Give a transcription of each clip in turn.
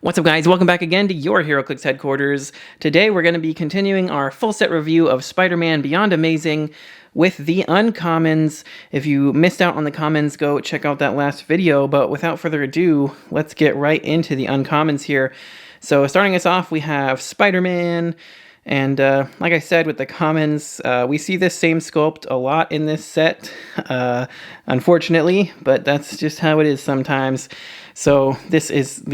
What's up, guys? Welcome back again to your Heroclix headquarters. Today we're going to be continuing our full set review of Spider-Man Beyond Amazing with the uncommons. If you missed out on the commons, go check out that last video, but without further ado, let's get right into the uncommons here. So starting us off, we have Spider-Man, and like I said with the commons, we see this same sculpt a lot in this set, unfortunately, but that's just how it is sometimes. So this is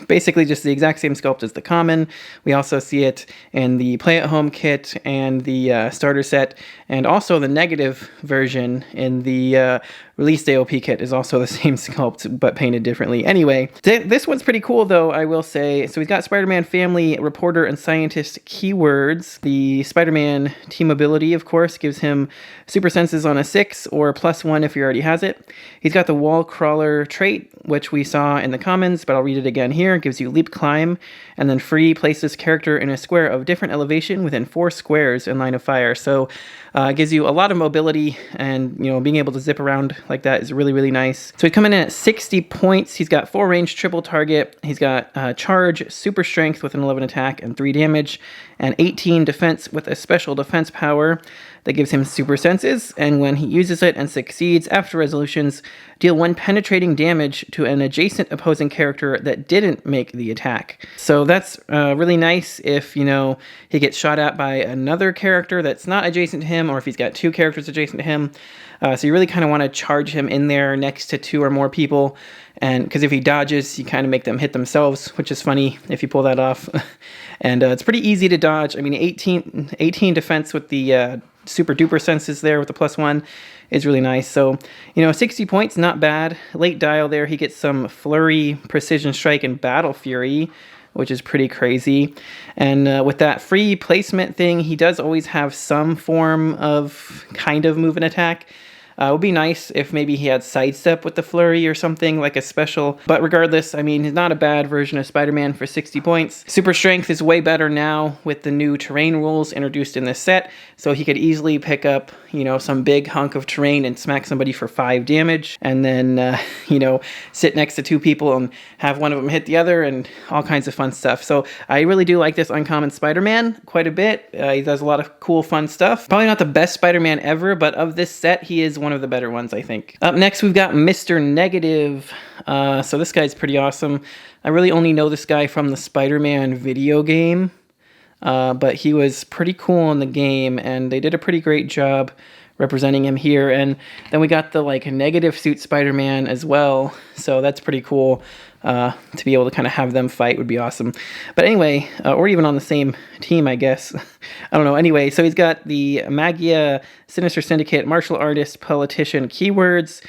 basically just the exact same sculpt as the common. We also see it in the play-at-home kit and the starter set, and also the negative version in the release day OP kit is also the same sculpt, but painted differently. Anyway, this one's pretty cool, though, I will say. So we've got Spider-Man family, reporter, and scientist keywords. The Spider-Man team ability, of course, gives him super senses on a 6 or +1 if he already has it. He's got the wall crawler trait, which we saw in the commons, but I'll read it again here. It gives you leap climb, and then free places character in a square of different elevation within 4 squares in line of fire. So it gives you a lot of mobility, and being able to zip around like that is really, really nice. So he's coming in at 60 points. He's got 4 range, triple target. He's got charge, super strength with an 11 attack and 3 damage, and 18 defense with a special defense power that gives him super senses, and when he uses it and succeeds after resolutions, deal 1 penetrating damage to an adjacent opposing character that didn't make the attack. So that's really nice if, he gets shot at by another character that's not adjacent to him, or if he's got 2 characters adjacent to him. So you really kind of want to charge him in there next to 2 or more people, and because if he dodges, you kind of make them hit themselves, which is funny if you pull that off. And it's pretty easy to dodge. I mean, 18 defense with the super duper senses there with the +1 is really nice. So 60 points, not bad. Late dial there, he gets some flurry, precision strike, and battle fury, which is pretty crazy. And with that free placement thing, he does always have some form of kind of move and attack. It would be nice if maybe he had sidestep with the flurry or something, like a special. But regardless, I mean, he's not a bad version of Spider-Man for 60 points. Super strength is way better now with the new terrain rules introduced in this set. So he could easily pick up, some big hunk of terrain and smack somebody for 5 damage. And then, sit next to 2 people and have one of them hit the other and all kinds of fun stuff. So I really do like this uncommon Spider-Man quite a bit. He does a lot of cool, fun stuff. Probably not the best Spider-Man ever, but of this set, he is one of the better ones, I think. Up next, we've got Mr. Negative. So this guy's pretty awesome. I really only know this guy from the Spider-Man video game, but he was pretty cool in the game, and they did a pretty great job representing him here. And then we got the negative suit Spider-Man as well, so that's pretty cool. To be able to kind of have them fight would be awesome. But anyway, or even on the same team, I guess. I don't know. Anyway, so he's got the Magia, Sinister Syndicate, Martial Artist, Politician keywords.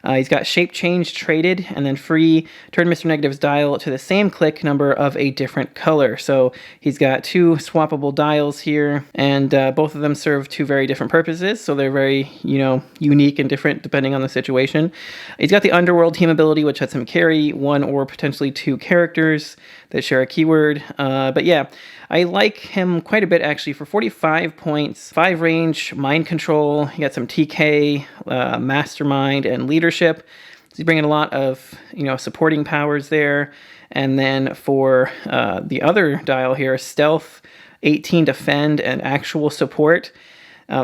He's got Shape Change traded, and then free, turn Mr. Negative's dial to the same click number of a different color. So he's got 2 swappable dials here, and both of them serve 2 very different purposes, so they're very, unique and different depending on the situation. He's got the Underworld team ability, which lets him carry 1 or potentially 2 characters that share a keyword. But yeah, I like him quite a bit, actually. For 45 points, 5 range, mind control. He got some TK, mastermind, and leadership. So he's bringing a lot of, supporting powers there. And then for the other dial here, stealth, 18 defend, and actual support.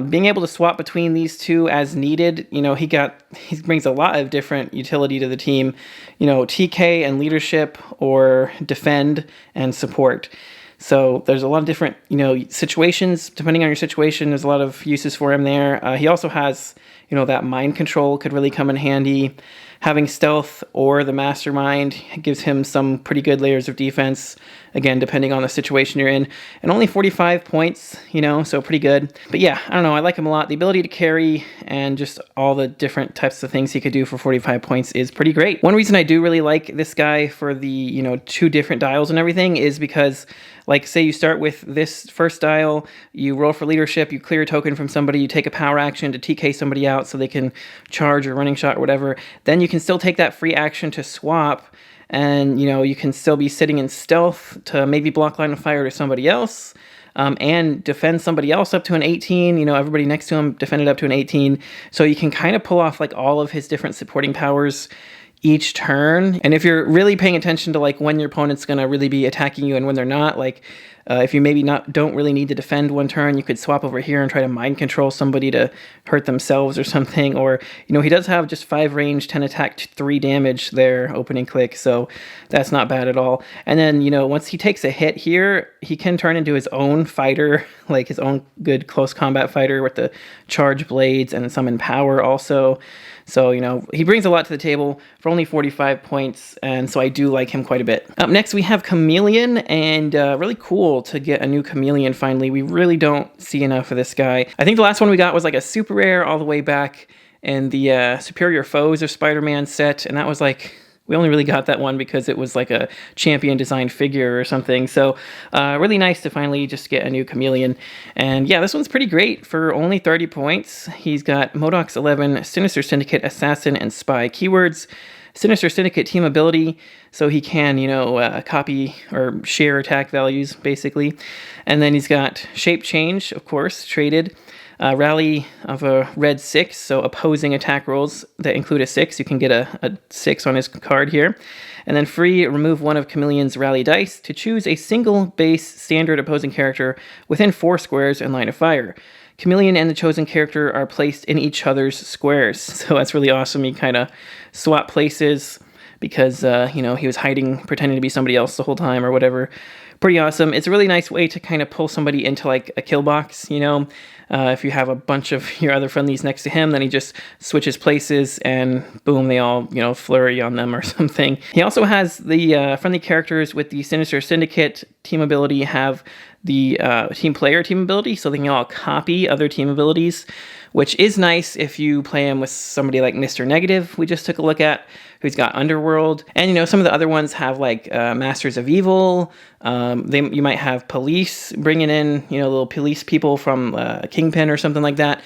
Being able to swap between these 2 as needed, he brings a lot of different utility to the team. TK and leadership, or defend and support. So there's a lot of different, situations. Depending on your situation, there's a lot of uses for him there. He also has, that mind control could really come in handy. Having stealth or the mastermind gives him some pretty good layers of defense, again, depending on the situation you're in. And only 45 points, so pretty good. But yeah, I don't know, I like him a lot. The ability to carry and just all the different types of things he could do for 45 points is pretty great. One reason I do really like this guy for the, 2 different dials and everything is because, say you start with this first dial, you roll for leadership, you clear a token from somebody, you take a power action to TK somebody out so they can charge or running shot or whatever, then you can still take that free action to swap, and you can still be sitting in stealth to maybe block line of fire to somebody else, and defend somebody else up to an 18. Everybody next to him defended up to an 18, so you can kind of pull off all of his different supporting powers each turn. And if you're really paying attention to like when your opponent's gonna really be attacking you and when they're not, like if you maybe don't really need to defend one turn, you could swap over here and try to mind control somebody to hurt themselves or something. Or, you know, he does have just 5 range, 10 attack, 3 damage there, opening click, so that's not bad at all. And then, you know, once he takes a hit here, he can turn into his own fighter, like his own good close combat fighter with the charge blades and summon power also. So, you know, he brings a lot to the table for only 45 points, and so I do like him quite a bit. Up next, we have Chameleon, and really cool to get a new Chameleon finally. We really don't see enough of this guy. I think the last one we got was like a super rare all the way back in the Superior Foes of Spider-Man set, and that was like... we only really got that one because it was like a champion design figure or something. So really nice to finally just get a new Chameleon. And yeah, this one's pretty great for only 30 points. He's got Murdock's 11 Sinister Syndicate, Assassin, and Spy keywords. Sinister Syndicate team ability, so he can, you know, copy or share attack values, basically. And then he's got Shape Change, of course, traded. Rally of a red 6, so opposing attack rolls that include a 6. You can get a 6 on his card here. And then free, remove one of Chameleon's rally dice to choose a single base standard opposing character within 4 squares in line of fire. Chameleon and the chosen character are placed in each other's squares. So that's really awesome. You kind of swap places because, you know, he was hiding, pretending to be somebody else the whole time or whatever. Pretty awesome. It's a really nice way to kind of pull somebody into like a kill box, you know. If you have a bunch of your other friendlies next to him, then he just switches places and boom, they all, you know, flurry on them or something. He also has the friendly characters with the Sinister Syndicate team ability have the team player team ability, so they can all copy other team abilities, which is nice if you play him with somebody like Mr. Negative, we just took a look at, who's got Underworld. And, you know, some of the other ones have, like, Masters of Evil. You might have police bringing in, you know, little police people from Kingpin or something like that.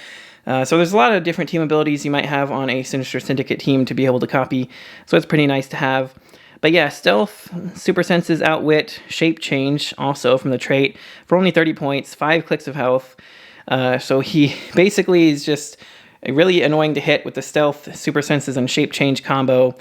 So there's a lot of different team abilities you might have on a Sinister Syndicate team to be able to copy. So it's pretty nice to have. But yeah, Stealth, Super Senses, Outwit, Shape Change, also from the trait, for only 30 points, 5 clicks of health. So he basically is just really annoying to hit with the Stealth, Super Senses, and Shape Change combo.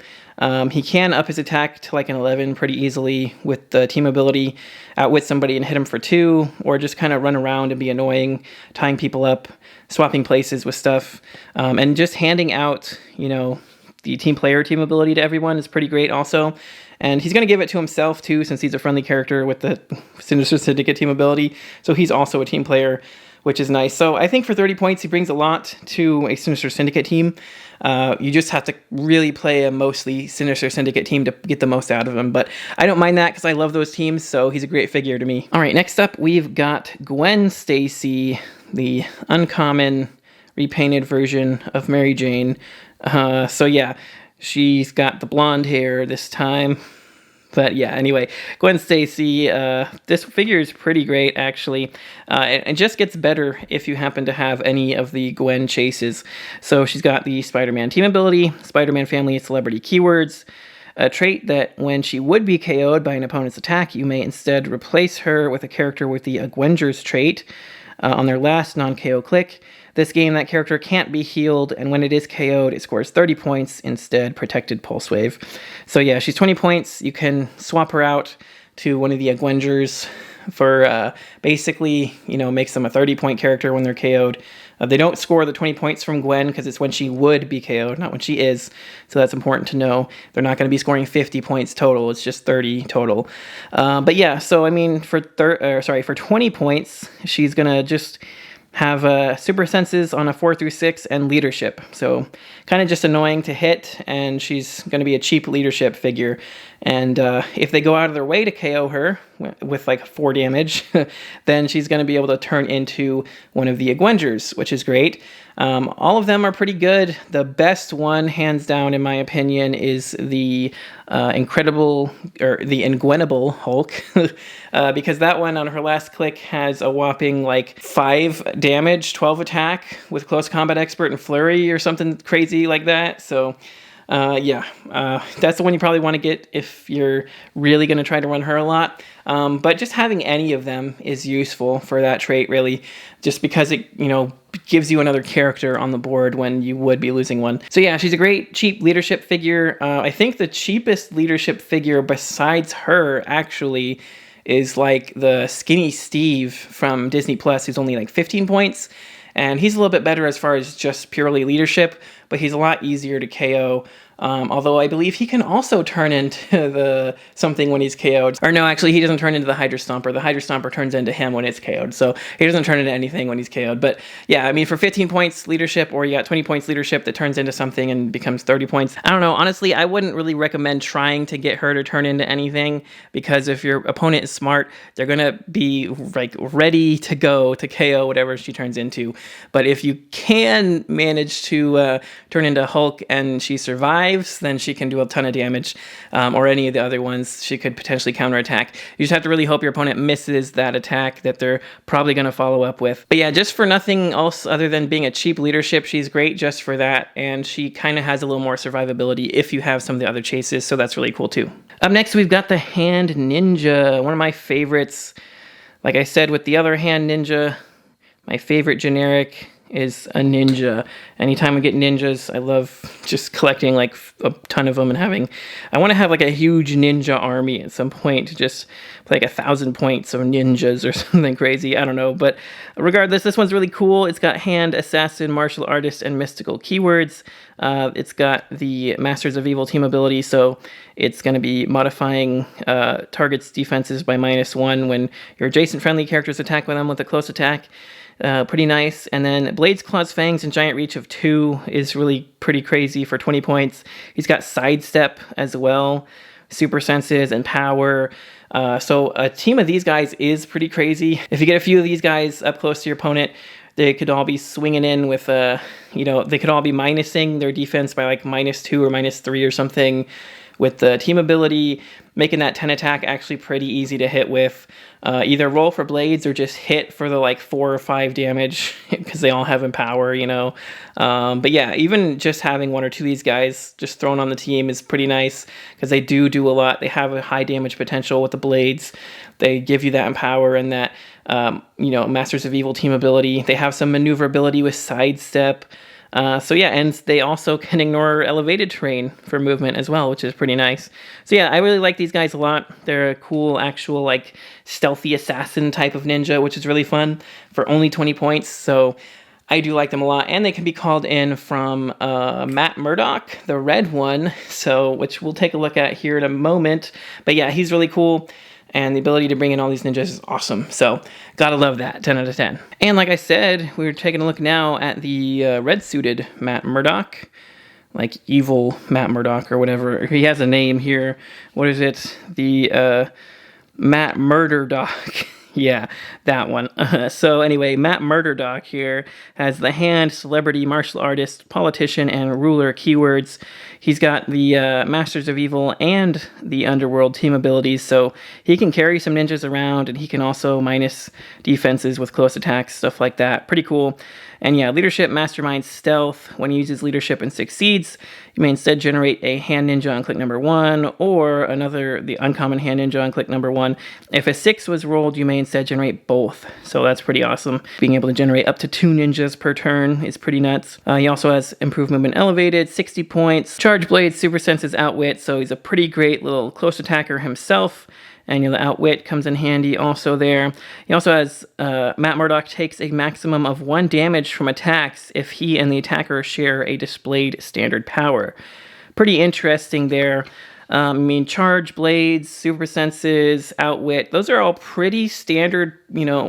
He can up his attack to like an 11 pretty easily with the team ability, outwit somebody and hit him for 2, or just kind of run around and be annoying, tying people up, swapping places with stuff, and just handing out, you know, the team player team ability to everyone is pretty great also. And he's going to give it to himself too, since he's a friendly character with the Sinister Syndicate team ability. So he's also a team player, which is nice. So I think for 30 points, he brings a lot to a Sinister Syndicate team. You just have to really play a mostly Sinister Syndicate team to get the most out of him. But I don't mind that because I love those teams, so he's a great figure to me. All right, next up, we've got Gwen Stacy, the uncommon repainted version of Mary Jane. So yeah, she's got the blonde hair this time. But yeah, anyway, Gwen Stacy, this figure is pretty great, actually. It just gets better if you happen to have any of the Gwen chases. So she's got the Spider-Man team ability, Spider-Man family celebrity keywords, a trait that when she would be KO'd by an opponent's attack, you may instead replace her with a character with the Gwenger's trait on their last non-KO click. This game, that character can't be healed, and when it is KO'd, it scores 30 points instead, protected pulse wave. So yeah, she's 20 points. You can swap her out to one of the Gwengers for basically, you know, makes them a 30-point character when they're KO'd. They don't score the 20 points from Gwen because it's when she would be KO'd, not when she is. So that's important to know. They're not going to be scoring 50 points total. It's just 30 total. But yeah, so I mean, for 20 points, she's going to just have super senses on a 4 through 6 and leadership. So kind of just annoying to hit, and she's going to be a cheap leadership figure. And if they go out of their way to KO her with like 4 damage, then she's going to be able to turn into one of the Gwengers, which is great. All of them are pretty good. The best one, hands down, in my opinion, is the Ingwenable Hulk, because that one on her last click has a whopping like 5 damage, 12 attack with Close Combat Expert and Flurry or something crazy like that. So that's the one you probably want to get if you're really going to try to run her a lot. But just having any of them is useful for that trait, really, just because it, you know, gives you another character on the board when you would be losing one. So yeah, she's a great cheap leadership figure. I think the cheapest leadership figure besides her actually is like the Skinny Steve from Disney Plus, who's only like 15 points. And he's a little bit better as far as just purely leadership, but he's a lot easier to KO. Although I believe he can also turn into something when he's KO'd. Or no, actually, he doesn't turn into the Hydra Stomper. The Hydra Stomper turns into him when it's KO'd. So he doesn't turn into anything when he's KO'd. But yeah, I mean, for 15 points leadership, or you got 20 points leadership that turns into something and becomes 30 points. I don't know. Honestly, I wouldn't really recommend trying to get her to turn into anything, because if your opponent is smart, they're going to be like ready to go to KO whatever she turns into. But if you can manage to turn into Hulk and she survives, then she can do a ton of damage, or any of the other ones she could potentially counterattack. You just have to really hope your opponent misses that attack that they're probably going to follow up with. But yeah, just for nothing else other than being a cheap leadership, she's great just for that, and she kind of has a little more survivability if you have some of the other chases, so that's really cool too. Up next, we've got the Hand Ninja, one of my favorites. Like I said with the other Hand Ninja, my favorite generic is a ninja. Anytime we get ninjas, I love just collecting like a ton of them and having, I want to have like a huge ninja army at some point to just play like 1,000 points of ninjas or something crazy. I don't know, but regardless, this one's really cool. It's got hand, assassin, martial artist, and mystical keywords. It's got the Masters of Evil team ability, so it's going to be modifying target's defenses by -1 when your adjacent friendly characters attack with them with a close attack. Pretty nice. And then Blades, Claws, Fangs, and Giant Reach of 2 is really pretty crazy for 20 points. He's got Sidestep as well, Super Senses, and Power. So a team of these guys is pretty crazy. If you get a few of these guys up close to your opponent, they could all be swinging in with, they could all be minusing their defense by like -2 or -3 or something, with the team ability, making that 10 attack actually pretty easy to hit with. Either roll for blades or just hit for the like 4 or 5 damage, because they all have Empower, But yeah, even just having 1 or 2 of these guys just thrown on the team is pretty nice, because they do a lot. They have a high damage potential with the blades. They give you that Empower and that, Masters of Evil team ability. They have some maneuverability with Sidestep. So yeah, and they also can ignore elevated terrain for movement as well, which is pretty nice. So yeah, I really like these guys a lot. They're a cool, actual, like, stealthy assassin type of ninja, which is really fun for only 20 points. So I do like them a lot. And they can be called in from Matt Murdock, the red one, which we'll take a look at here in a moment. But yeah, he's really cool. And the ability to bring in all these ninjas is awesome. So, gotta love that. 10 out of 10. And like I said, we're taking a look now at the red-suited Matt Murdock. Like, evil Matt Murdock or whatever. He has a name here. What is it? The Matt Murdock. Yeah, that one. So anyway, Matt Murdock here has the hand, celebrity, martial artist, politician, and ruler keywords. He's got the Masters of Evil and the Underworld team abilities, so he can carry some ninjas around, and he can also minus defenses with close attacks, stuff like that. Pretty cool. And yeah, leadership, mastermind, stealth. When he uses leadership and succeeds, you may instead generate a hand ninja on click number 1, or the uncommon hand ninja on click number 1. If a 6 was rolled, you may instead generate both. So that's pretty awesome. Being able to generate up to 2 ninjas per turn is pretty nuts. He also has improved movement elevated, 60 points. Charge blades, super senses, outwit. So he's a pretty great little close attacker himself. And the outwit comes in handy also there. He also has, Matt Murdock takes a maximum of 1 damage from attacks if he and the attacker share a displayed standard power. Pretty interesting there. Charge blades, super senses, outwit, those are all pretty standard,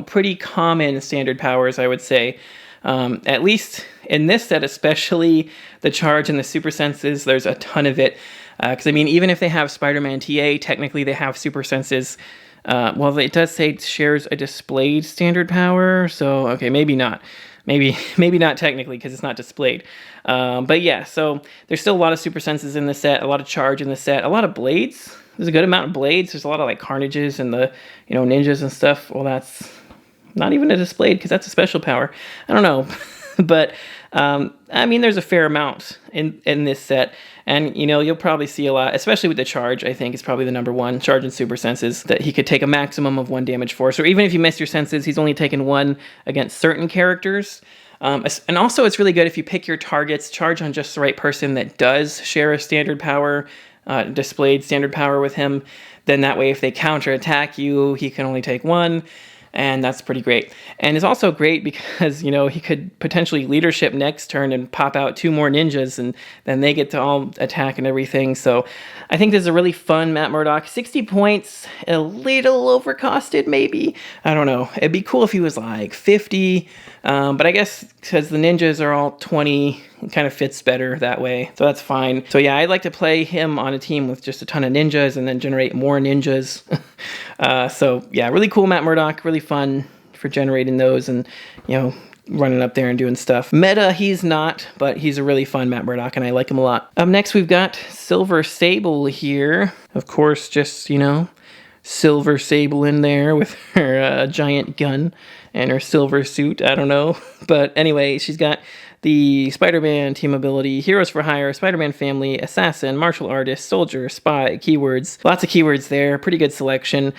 pretty common standard powers, I would say. At least in this set, especially the charge and the super senses, there's a ton of it. Because, even if they have Spider-Man TA, technically they have super senses. Well, it does say it shares a displayed standard power, so, okay, maybe not. Maybe not technically, because it's not displayed. But yeah, so there's still a lot of super senses in the set, a lot of charge in the set, a lot of blades. There's a good amount of blades. There's a lot of, like, carnages and the, ninjas and stuff. Well, that's not even a displayed, because that's a special power. I don't know. But, there's a fair amount in this set. And, you'll probably see a lot, especially with the charge, I think is probably the number 1, charge and super senses, that he could take a maximum of 1 damage force. Or even if you miss your senses, he's only taken 1 against certain characters. And also, it's really good if you pick your targets, charge on just the right person that does share a standard power, displayed standard power with him. Then that way, if they counterattack you, he can only take one. And that's pretty great. And it's also great because, you know, he could potentially leadership next turn and pop out 2 more ninjas, and then they get to all attack and everything. So I think this is a really fun Matt Murdock. 60 points, a little overcosted maybe. I don't know. It'd be cool if he was like 50. But I guess because the ninjas are all 20, it kind of fits better that way. So that's fine. So yeah, I'd like to play him on a team with just a ton of ninjas and then generate more ninjas. So yeah, really cool Matt Murdock, really fun for generating those and, you know, running up there and doing stuff. Meta, he's not, but he's a really fun Matt Murdock and I like him a lot. Up next, we've got Silver Sable here. Of course, just, you know, Silver Sable in there with her giant gun and her silver suit. I don't know. But anyway, she's got the Spider-Man team ability, Heroes for Hire, Spider-Man Family, Assassin, Martial Artist, Soldier, Spy, keywords. Lots of keywords there. Pretty good selection.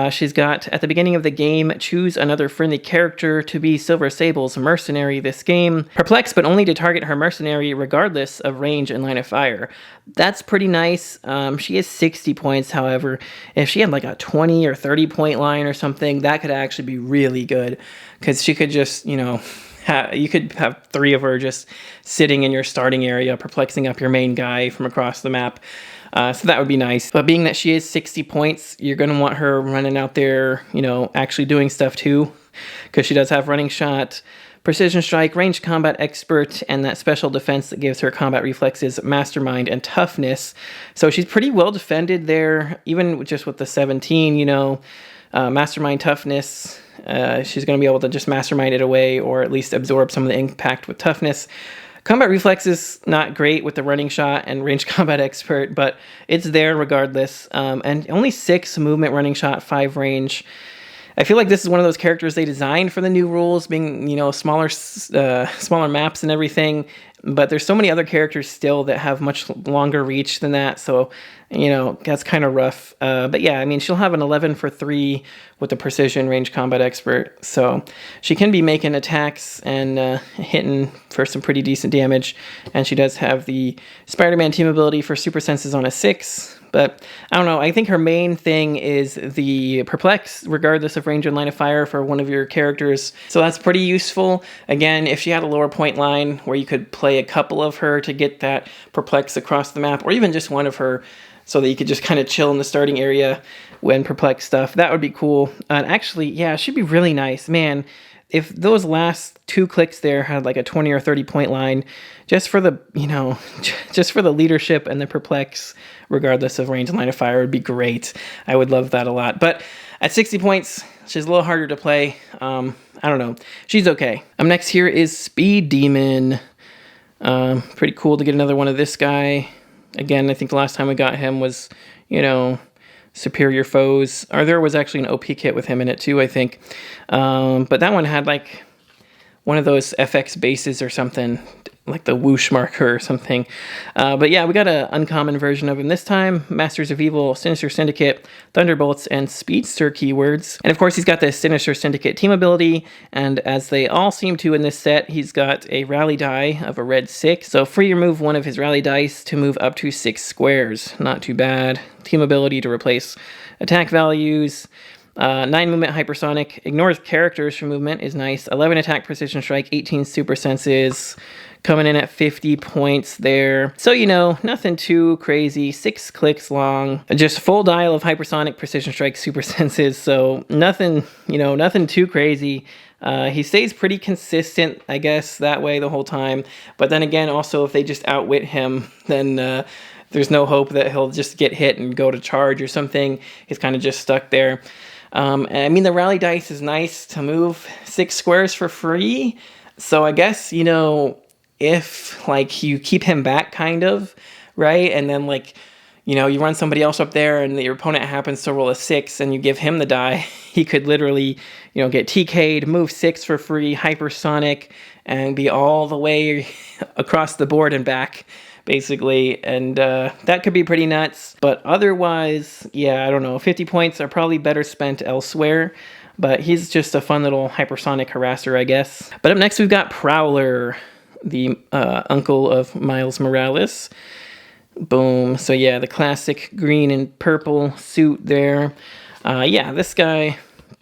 She's got, at the beginning of the game, choose another friendly character to be Silver Sable's mercenary this game. Perplex, but only to target her mercenary regardless of range and line of fire. That's pretty nice. She is 60 points, however. If she had like a 20 or 30 point line or something, that could actually be really good. Because she could just, you know, you could have 3 of her just sitting in your starting area, perplexing up your main guy from across the map. So that would be nice. But being that she is 60 points, you're going to want her running out there, you know, actually doing stuff too. Because she does have running shot, precision strike, ranged combat expert, and that special defense that gives her combat reflexes, mastermind, and toughness. So she's pretty well defended there, even just with the 17, you know, mastermind, toughness. She's going to be able to just mastermind it away or at least absorb some of the impact with toughness. Combat reflexes, not great with the running shot and ranged combat expert, but it's there regardless. And only 6 movement, running shot, 5 range. I feel like this is one of those characters they designed for the new rules, being, you know, smaller maps and everything. But there's so many other characters still that have much longer reach than that. So, you know, that's kind of rough. But yeah, I mean, she'll have an 11 for 3 with the precision range combat expert. So she can be making attacks and hitting for some pretty decent damage. And she does have the Spider-Man team ability for super senses on a 6. But I don't know, I think her main thing is the perplex, regardless of range and line of fire for one of your characters. So that's pretty useful. Again, if she had a lower point line where you could play a couple of her to get that perplex across the map, or even just one of her so that you could just kind of chill in the starting area when perplex stuff, that would be cool. And actually, yeah, she'd be really nice. Man, if those last 2 clicks there had like a 20 or 30 point line, just for the, you know, just for the leadership and the perplex, regardless of range and line of fire, would be great. I would love that a lot. But at 60 points, she's a little harder to play. I don't know. She's okay. Next here is Speed Demon. Pretty cool to get another one of this guy. Again, I think the last time we got him was, you know, Superior Foes. Or there was actually an OP kit with him in it too, I think. But that one had like one of those FX bases or something, like the whoosh marker or something. But yeah, we got an uncommon version of him this time. Masters of Evil, Sinister Syndicate, Thunderbolts, and Speedster keywords. And of course, he's got the Sinister Syndicate team ability. And as they all seem to in this set, he's got a rally die of a red 6. So free remove one of his rally dice to move up to 6 squares. Not too bad. Team ability to replace attack values. 9 movement hypersonic, ignores characters for movement is nice. 11 attack precision strike, 18 super senses, coming in at 50 points there. So, you know, nothing too crazy. 6 clicks long, just full dial of hypersonic precision strike super senses. So nothing, you know, nothing too crazy. He stays pretty consistent, I guess, that way the whole time. But then again, also, if they just outwit him, then there's no hope that he'll just get hit and go to charge or something. He's kind of just stuck there. I mean, the rally dice is nice to move 6 squares for free. So I guess, you know, if like you keep him back kind of, right? And then like, you know, you run somebody else up there and your opponent happens to roll a 6 and you give him the die, he could literally, you know, get TK'd, move 6 for free, hypersonic, and be all the way across the board and back, basically, and that could be pretty nuts. But otherwise, yeah, I don't know, 50 points are probably better spent elsewhere. but he's just a fun little hypersonic harasser, I guess. But up next, we've got Prowler, the uncle of Miles Morales. Boom. So yeah, the classic green and purple suit there. Yeah, this guy,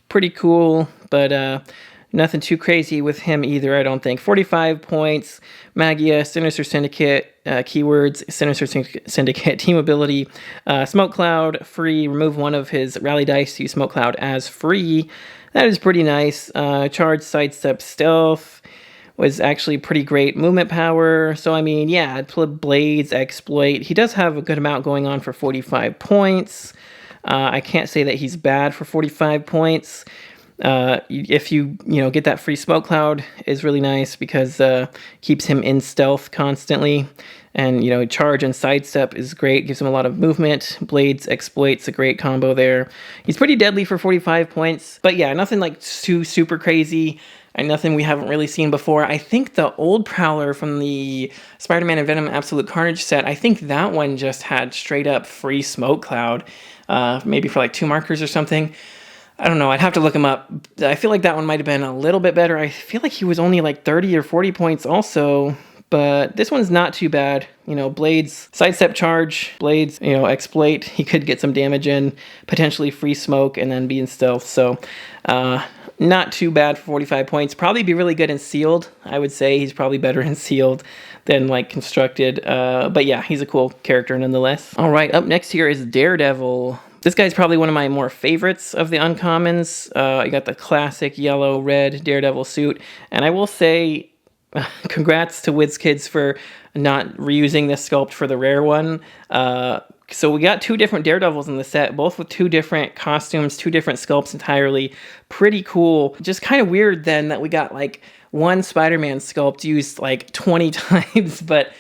pretty cool, but nothing too crazy with him either, I don't think. 45 points, Magia, Sinister Syndicate, keywords, Sinister Syndicate, team ability, Smoke Cloud, free, remove one of his rally dice to use Smoke Cloud as free. That is pretty nice. Charge, Sidestep, Stealth was actually pretty great. Movement power, so I mean, yeah, Blades, Exploit. He does have a good amount going on for 45 points. I can't say that he's bad for 45 points. If you get that free Smoke Cloud is really nice because keeps him in stealth constantly, and charge and sidestep is great, gives him a lot of movement. Blades, Exploit's a great combo there. He's pretty deadly for 45 points, but yeah, nothing like too super crazy and nothing we haven't really seen before. I think the old Prowler from the Spider-Man and Venom Absolute Carnage set, I think that one just had straight up free Smoke Cloud, maybe for like 2 markers or something. I don't know. I'd have to look him up. I feel like that one might have been a little bit better. I feel like he was only like 30 or 40 points also, but this one's not too bad. Blades, sidestep, charge, Blades, Exploit. He could get some damage in, potentially free smoke, and then be in stealth. So, not too bad for 45 points. Probably be really good in sealed. I would say he's probably better in sealed than like constructed. But yeah, he's a cool character nonetheless. All right, up next here is Daredevil. This guy's probably one of my more favorites of the uncommons. You got the classic yellow, red Daredevil suit. And I will say, congrats to WizKids for not reusing this sculpt for the rare one. So we got 2 different Daredevils in the set, both with 2 different costumes, 2 different sculpts entirely. Pretty cool. Just kind of weird then that we got like one Spider-Man sculpt used like 20 times, but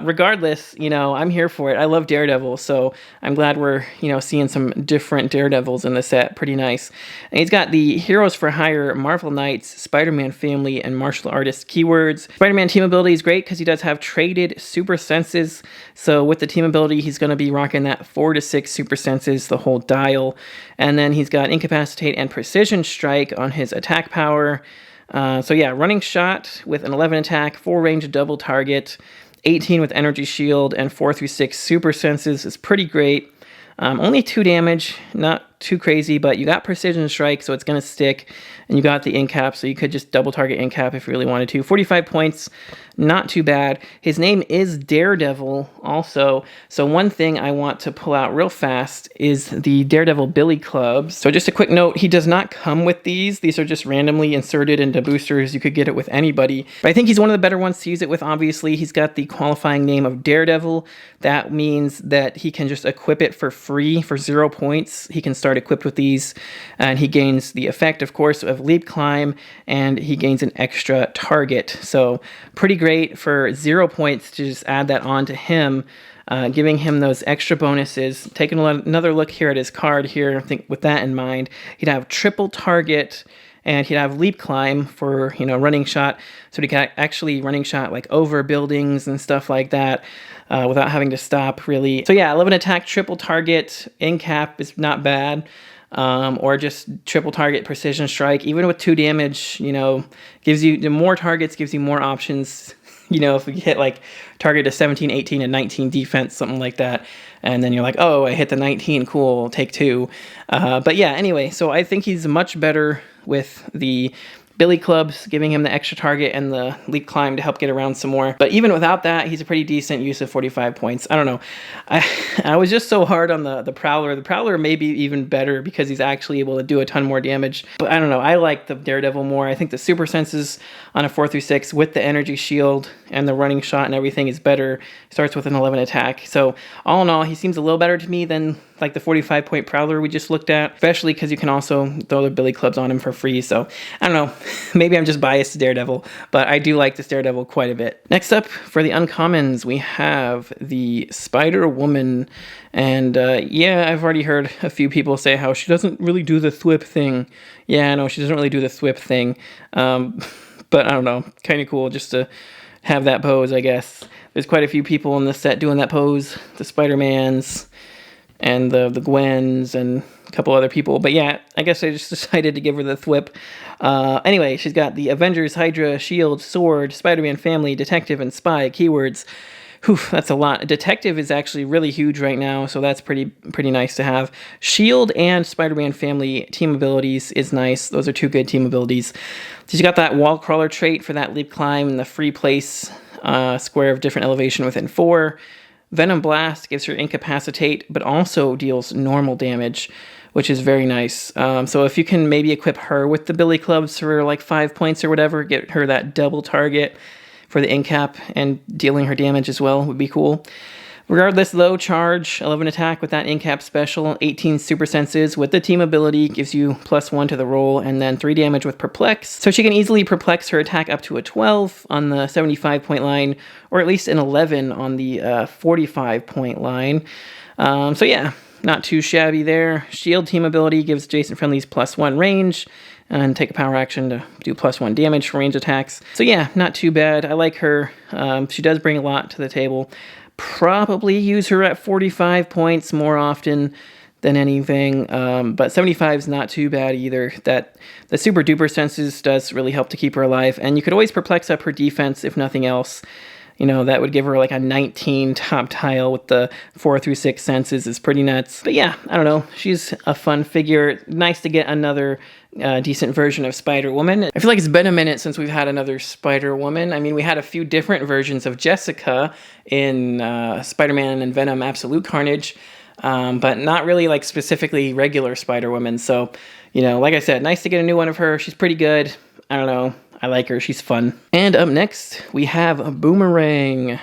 regardless, I'm here for it. I love Daredevil, so I'm glad we're, seeing some different Daredevils in the set. Pretty nice. And he's got the Heroes for Hire, Marvel Knights, Spider-Man Family, and Martial Artist keywords. Spider-Man team ability is great because he does have traded super senses. So with the team ability, he's going to be rocking that 4 to 6 super senses, the whole dial. And then he's got Incapacitate and Precision Strike on his attack power. So yeah, running shot with an 11 attack, 4 range double target, 18 with energy shield, and 4 through 6 super senses is pretty great. Only 2 damage, not too crazy, but you got precision strike, so it's going to stick, and you got the incap, so you could just double target incap if you really wanted to. 45 points, not too bad. His name is Daredevil also, so one thing I want to pull out real fast is the Daredevil Billy Clubs. So just a quick note, he does not come with these. These are just randomly inserted into boosters. You could get it with anybody, but I think he's one of the better ones to use it with, obviously. He's got the qualifying name of Daredevil. That means that he can just equip it for free for 0 points. He can start equipped with these, and he gains the effect, of course, of leap climb, and he gains an extra target. So pretty great for 0 points to just add that on to him, giving him those extra bonuses. Taking another look here at his card here, I think with that in mind, he'd have triple target, and he'd have leap climb for, running shot. So he can actually running shot like over buildings and stuff like that without having to stop, really. So yeah, 11 attack, triple target, incap is not bad. Or just triple target precision strike, even with 2 damage, gives you the more targets, gives you more options. If we hit like target to 17, 18, and 19 defense, something like that, and then you're like, oh, I hit the 19, cool, take 2. But yeah, anyway, so I think he's much better with the Billy Clubs, giving him the extra target and the leap climb to help get around some more. But even without that, he's a pretty decent use of 45 points. I don't know. I was just so hard on the Prowler. The Prowler may be even better because he's actually able to do a ton more damage. But I don't know. I like the Daredevil more. I think the super senses on a 4 through 6 with the energy shield and the running shot and everything is better. Starts with an 11 attack. So all in all, he seems a little better to me than like the 45 point Prowler we just looked at, especially because you can also throw the Billy Clubs on him for free. So I don't know, maybe I'm just biased to Daredevil, but I do like this Daredevil quite a bit. Next up for the uncommons, we have the Spider-Woman, and yeah, I've already heard a few people say how she doesn't really do the thwip thing. Yeah, no, she doesn't really do the thwip thing, but I don't know, kind of cool just to have that pose, I guess. There's quite a few people in this set doing that pose. The Spider-Mans, and the Gwens and a couple other people. But yeah, I guess I just decided to give her the thwip. Anyway, she's got the Avengers, Hydra, Shield, Sword, Spider-Man Family, Detective, and Spy keywords. Whew, that's a lot. Detective is actually really huge right now, so that's pretty nice to have. Shield and Spider-Man Family team abilities is nice. Those are two good team abilities. She's got that wall crawler trait for that leap climb and the free place square of different elevation within 4. Venom Blast gives her incapacitate, but also deals normal damage, which is very nice. So if you can maybe equip her with the Billy Clubs for like 5 points or whatever, get her that double target for the incap and dealing her damage as well would be cool. Regardless, though, charge, 11 attack with that incap special, 18 super senses with the team ability, gives you +1 to the roll, and then 3 damage with perplex. So she can easily perplex her attack up to a 12 on the 75-point line, or at least an 11 on the 45-point line. So yeah, not too shabby there. Shield team ability gives adjacent friendlies +1 range, and take a power action to do +1 damage for range attacks. So yeah, not too bad. I like her. She does bring a lot to the table. Probably use her at 45 points more often than anything, but 75 is not too bad either. That the super duper senses does really help to keep her alive, and you could always perplex up her defense if nothing else. You know, that would give her like a 19 top tile with the 4 through 6 senses is pretty nuts. But yeah, I don't know. She's a fun figure. Nice to get another decent version of Spider-Woman. I feel like it's been a minute since we've had another Spider-Woman. I mean, we had a few different versions of Jessica in Spider-Man and Venom Absolute Carnage, but not really like specifically regular Spider-Woman. So, you know, like I said, nice to get a new one of her. She's pretty good. I don't know. I like her. She's fun. And up next, we have a Boomerang.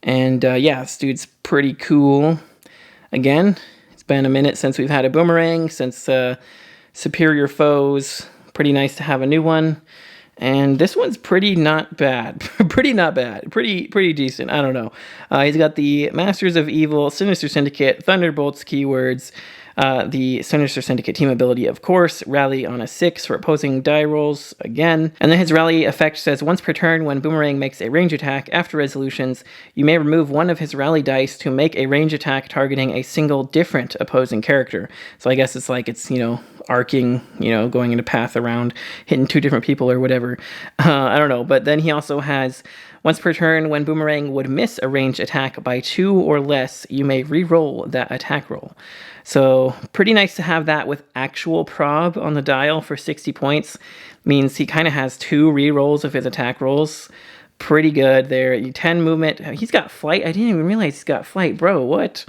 And yeah, this dude's pretty cool. Again, it's been a minute since we've had a Boomerang, since Superior Foes. Pretty nice to have a new one. And this one's pretty not bad. Pretty not bad. Pretty decent. I don't know. He's got the Masters of Evil, Sinister Syndicate, Thunderbolts keywords, the Sinister Syndicate team ability, of course, rally on a 6 for opposing die rolls again. And then his rally effect says, once per turn, when Boomerang makes a range attack after resolutions, you may remove one of his rally dice to make a range attack targeting a single different opposing character. So I guess it's like it's, you know, arcing, you know, going in a path around, hitting 2 different people or whatever. I don't know. But then he also has, once per turn, when Boomerang would miss a ranged attack by 2 or less, you may re-roll that attack roll. So pretty nice to have that with actual prob on the dial for 60 points. Means he kind of has 2 re-rolls of his attack rolls. Pretty good there. 10 movement. He's got flight. I didn't even realize he's got flight. Bro, what?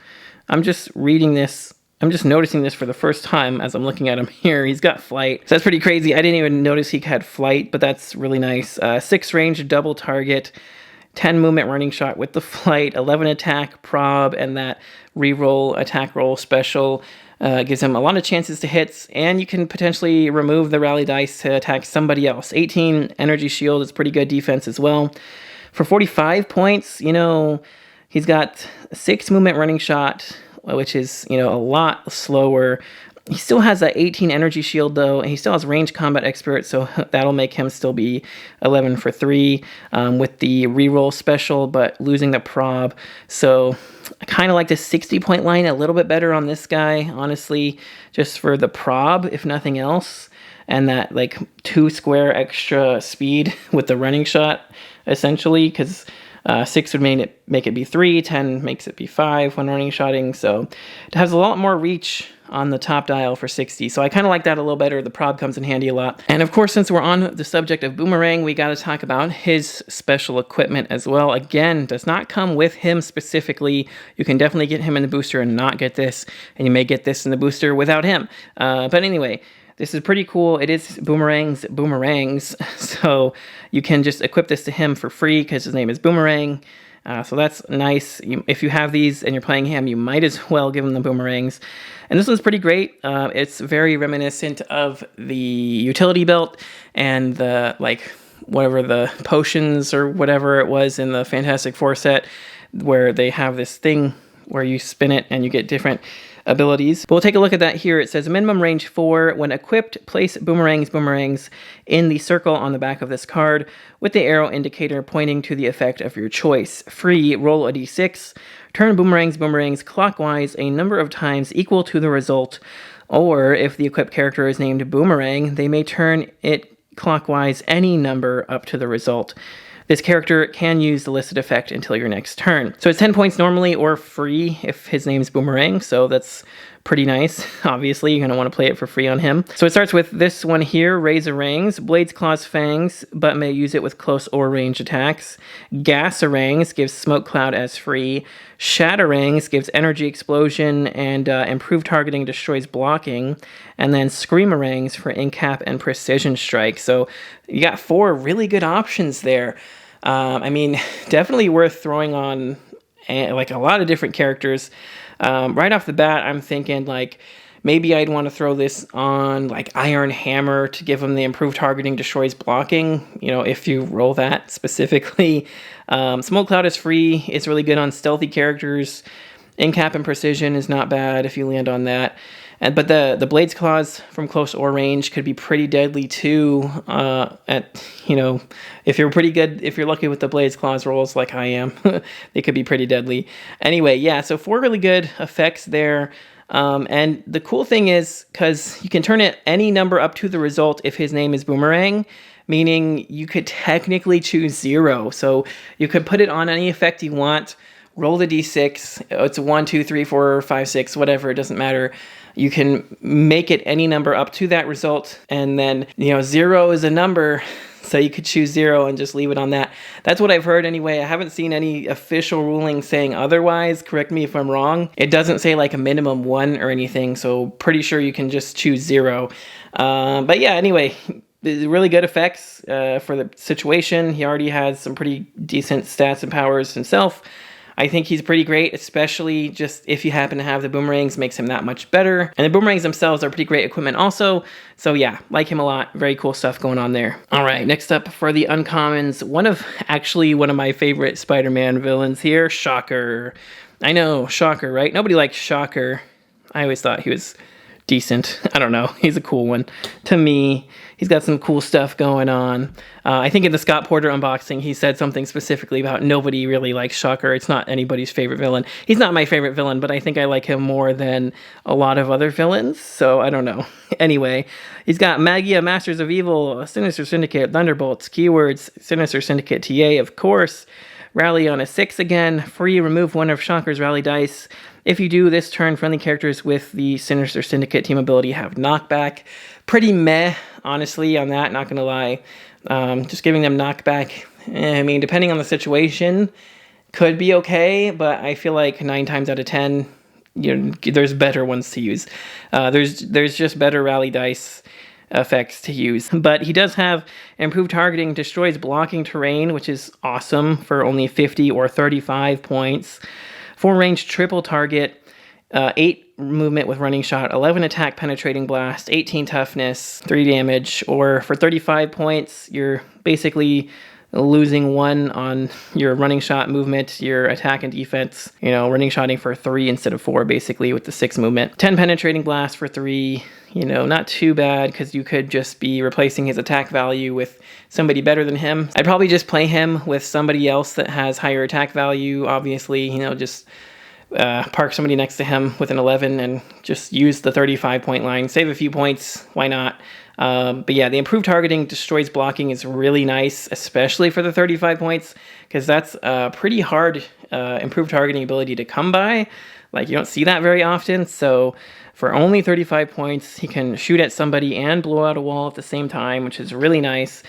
I'm just reading this. I'm just noticing this for the first time as I'm looking at him here. He's got flight. So that's pretty crazy. I didn't even notice he had flight, but that's really nice. 6 range, double target. 10 movement running shot with the flight, 11 attack, prob, and that reroll attack roll special gives him a lot of chances to hits, and you can potentially remove the rally dice to attack somebody else. 18 energy shield is pretty good defense as well. For 45 points, you know, he's got 6 movement running shot, which is, you know, a lot slower. He still has that 18 energy shield, though, and he still has range combat expert, so that'll make him still be 11 for 3 with the reroll special, but losing the prob. So I kind of like the 60-point line a little bit better on this guy, honestly, just for the prob, if nothing else, and that like 2 square extra speed with the running shot, essentially, because 6 would make it be 3, 10 makes it be 5 when running shotting, so it has a lot more reach on the top dial for 60, so I kind of like that a little better. The prob comes in handy a lot. And of course, since we're on the subject of Boomerang, we got to talk about his special equipment as well. Again, does not come with him specifically. You can definitely get him in the booster and not get this, and you may get this in the booster without him. But anyway, this is pretty cool. It is Boomerangs, so you can just equip this to him for free because his name is Boomerang. So that's nice. If you have these and you're playing him, you might as well give him the Boomerangs. And this one's pretty great. It's very reminiscent of the utility belt and the, like, whatever the potions or whatever it was in the Fantastic Four set, where they have this thing where you spin it and you get different abilities. But we'll take a look at that here. It says minimum range 4. When equipped, place boomerangs in the circle on the back of this card with the arrow indicator pointing to the effect of your choice. Free, roll a d6. Turn boomerangs clockwise a number of times equal to the result. Or if the equipped character is named Boomerang, they may turn it clockwise any number up to the result. This character can use the listed effect until your next turn. So it's 10 points normally or free if his name's Boomerang, so that's pretty nice. Obviously, you're going to want to play it for free on him. So it starts with this one here, Razorangs, Blades, Claws, Fangs, but may use it with close or range attacks. Gasarangs gives Smoke Cloud as free. Shatterangs gives Energy Explosion and improved targeting, destroys blocking. And then Screamerangs for Incap and Precision Strike. So you got 4 really good options there. I mean, definitely worth throwing on like a lot of different characters. Right off the bat, I'm thinking like maybe I'd want to throw this on like Iron Hammer to give him the improved targeting, destroys blocking, you know, if you roll that specifically. Smoke Cloud is free. It's really good on stealthy characters. Incap and Precision is not bad if you land on that. But the Blades Claws from close or range could be pretty deadly too. If you're pretty good, if you're lucky with the Blades Claws rolls like I am, they could be pretty deadly. Anyway, yeah, so 4 really good effects there. And the cool thing is, because you can turn it any number up to the result if his name is Boomerang, meaning you could technically choose 0. So you could put it on any effect you want, roll the d6. It's 1, 2, 3, 4, 5, 6, whatever, it doesn't matter. You can make it any number up to that result, and then, 0 is a number, so you could choose 0 and just leave it on that. That's what I've heard anyway. I haven't seen any official ruling saying otherwise. Correct me if I'm wrong. It doesn't say like a minimum 1 or anything, so pretty sure you can just choose 0. But yeah, anyway, really good effects for the situation. He already has some pretty decent stats and powers himself. I think he's pretty great, especially just if you happen to have the Boomerangs, makes him that much better. And the Boomerangs themselves are pretty great equipment also. So yeah, like him a lot. Very cool stuff going on there. All right, next up for the uncommons, one of my favorite Spider-Man villains here, Shocker. I know, Shocker, right? Nobody likes Shocker. I always thought he was decent. I don't know. He's a cool one. To me, he's got some cool stuff going on. I think in the Scott Porter unboxing, he said something specifically about nobody really likes Shocker. It's not anybody's favorite villain. He's not my favorite villain, but I think I like him more than a lot of other villains, so I don't know. Anyway, he's got Magia, Masters of Evil, Sinister Syndicate, Thunderbolts, keywords, Sinister Syndicate TA, of course. Rally on a 6 again. Free, remove 1 of Shocker's rally dice. If you do this turn, friendly characters with the Sinister Syndicate team ability have knockback. Pretty meh, honestly, on that, not gonna lie. Just giving them knockback, I mean, depending on the situation, could be okay, but I feel like 9 times out of 10, there's better ones to use. There's just better rally dice effects to use. But he does have improved targeting, destroys blocking terrain, which is awesome for only 50 or 35 points. 4 range triple target, 8 movement with running shot, 11 attack penetrating blast, 18 toughness, 3 damage, or for 35 points, you're basically losing 1 on your running shot movement, your attack and defense, running shotting for 3 instead of 4, basically, with the 6 movement. 10 penetrating blast for 3, not too bad, because you could just be replacing his attack value with somebody better than him. I'd probably just play him with somebody else that has higher attack value, obviously, just park somebody next to him with an 11 and just use the 35 point line. Save a few points, why not? But yeah, the improved targeting, destroys blocking is really nice, especially for the 35 points, because that's a pretty hard improved targeting ability to come by. Like, you don't see that very often, so for only 35 points, he can shoot at somebody and blow out a wall at the same time, which is really nice.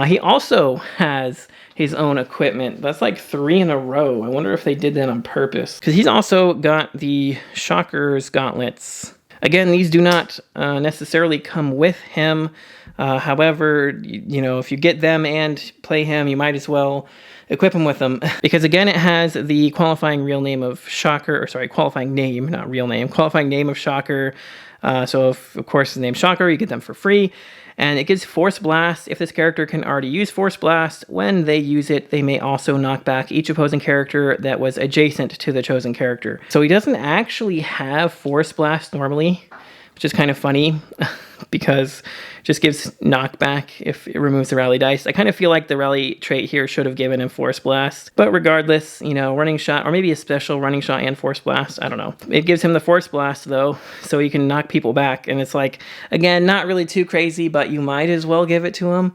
He also has his own equipment. That's like 3 in a row. I wonder if they did that on purpose, because he's also got the Shocker's gauntlets. Again, these do not necessarily come with him. However, if you get them and play him, you might as well equip him with them, because again, it has the qualifying name of Shocker. So if, of course, his name's Shocker, you get them for free. and it gives Force Blast. If this character can already use Force Blast, when they use it, they may also knock back each opposing character that was adjacent to the chosen character. So he doesn't actually have Force Blast normally, which is kind of funny because it just gives knockback if it removes the rally dice. I kind of feel like the rally trait here should have given him Force Blast, but regardless, you know, running shot, or maybe a special running shot and Force Blast, I don't know. It gives him the Force Blast though, so he can knock people back, and it's like, again, not really too crazy, but you might as well give it to him.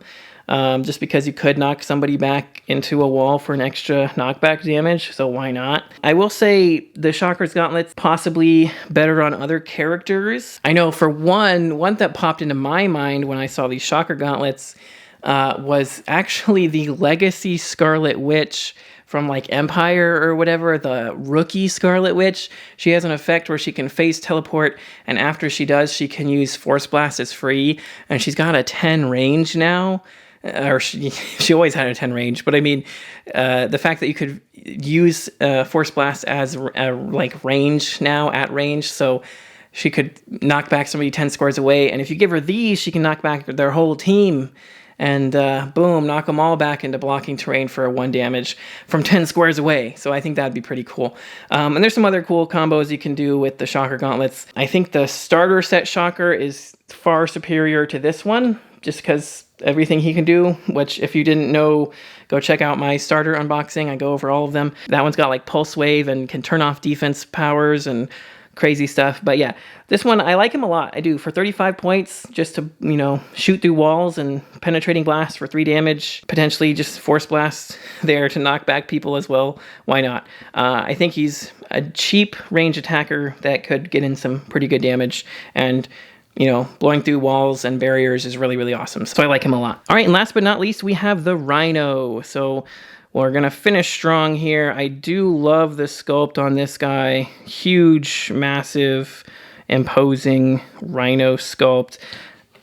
Just because you could knock somebody back into a wall for an extra knockback damage, so why not? I will say the Shocker's Gauntlets possibly better on other characters. I know for one that popped into my mind when I saw these Shocker Gauntlets was actually the Legacy Scarlet Witch from like Empire or whatever, the rookie Scarlet Witch. She has an effect where she can phase teleport, and after she does, she can use Force Blast as free, and she's got a 10 range now. Or she always had a 10 range, but I mean, the fact that you could use Force Blast as like range now, at range, so she could knock back somebody 10 squares away, and if you give her these, she can knock back their whole team, and boom, knock them all back into blocking terrain for 1 damage from 10 squares away. So I think that'd be pretty cool. And there's some other cool combos you can do with the Shocker Gauntlets. I think the starter set Shocker is far superior to this one, just because everything he can do, which if you didn't know, go check out my starter unboxing. I go over all of them. That one's got like Pulse Wave and can turn off defense powers and crazy stuff. But yeah, this one, I like him a lot. I do. For 35 points, just to, you know, shoot through walls and penetrating blast for 3 damage, potentially just Force Blast there to knock back people as well. Why not? I think he's a cheap range attacker that could get in some pretty good damage, and you know, blowing through walls and barriers is really, really awesome. So I like him a lot. All right, and last but not least, we have the Rhino. So we're going to finish strong here. I do love the sculpt on this guy. Huge, massive, imposing Rhino sculpt.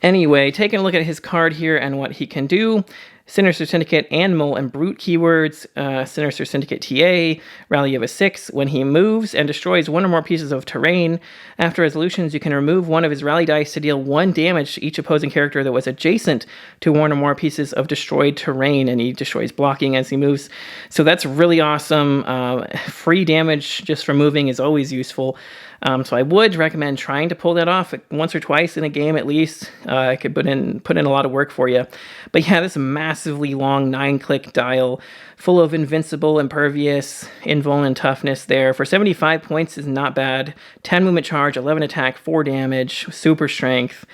Anyway, taking a look at his card here and what he can do. Sinister Syndicate, Animal, and Brute keywords. Sinister Syndicate TA, rally of a 6. When he moves and destroys 1 or more pieces of terrain, after resolutions, you can remove 1 of his rally dice to deal 1 damage to each opposing character that was adjacent to 1 or more pieces of destroyed terrain, and he destroys blocking as he moves. So that's really awesome. Free damage just from moving is always useful. So I would recommend trying to pull that off once or twice in a game at least. I could put in a lot of work for you. But yeah, this massively long 9-click dial full of invincible, impervious, invuln, and toughness there. For 75 points is not bad. 10 movement charge, 11 attack, 4 damage, super strength.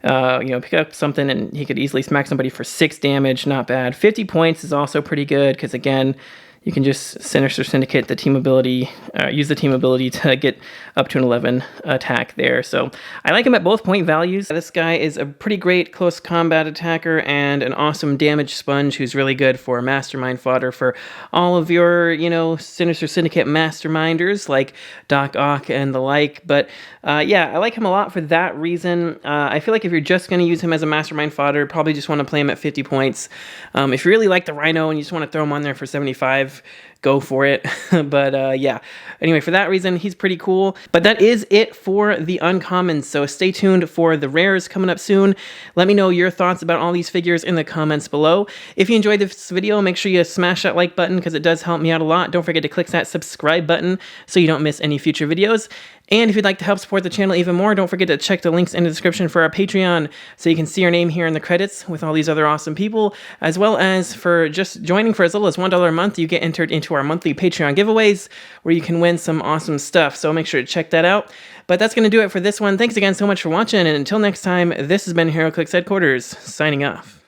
You know, pick up something and he could easily smack somebody for 6 damage, not bad. 50 points is also pretty good because, again, you can just Sinister Syndicate the team ability, use the team ability to get up to an 11 attack there. So I like him at both point values. This guy is a pretty great close combat attacker and an awesome damage sponge who's really good for mastermind fodder for all of your, you know, Sinister Syndicate masterminders like Doc Ock and the like. But yeah, I like him a lot for that reason. I feel like if you're just going to use him as a mastermind fodder, probably just want to play him at 50 points. If you really like the Rhino and you just want to throw him on there for 75, go for it. But yeah, anyway, for that reason, he's pretty cool. But that is it for the uncommons, so stay tuned for the rares coming up soon. Let me know your thoughts about all these figures in the comments below. If you enjoyed this video, make sure you smash that like button because it does help me out a lot. Don't forget to click that subscribe button so you don't miss any future videos. And if you'd like to help support the channel even more, don't forget to check the links in the description for our Patreon so you can see your name here in the credits with all these other awesome people, as well as for just joining for as little as $1 a month, you get entered into our monthly Patreon giveaways where you can win some awesome stuff. So make sure to check that out. But that's going to do it for this one. Thanks again so much for watching, and until next time, this has been Heroclix Headquarters, signing off.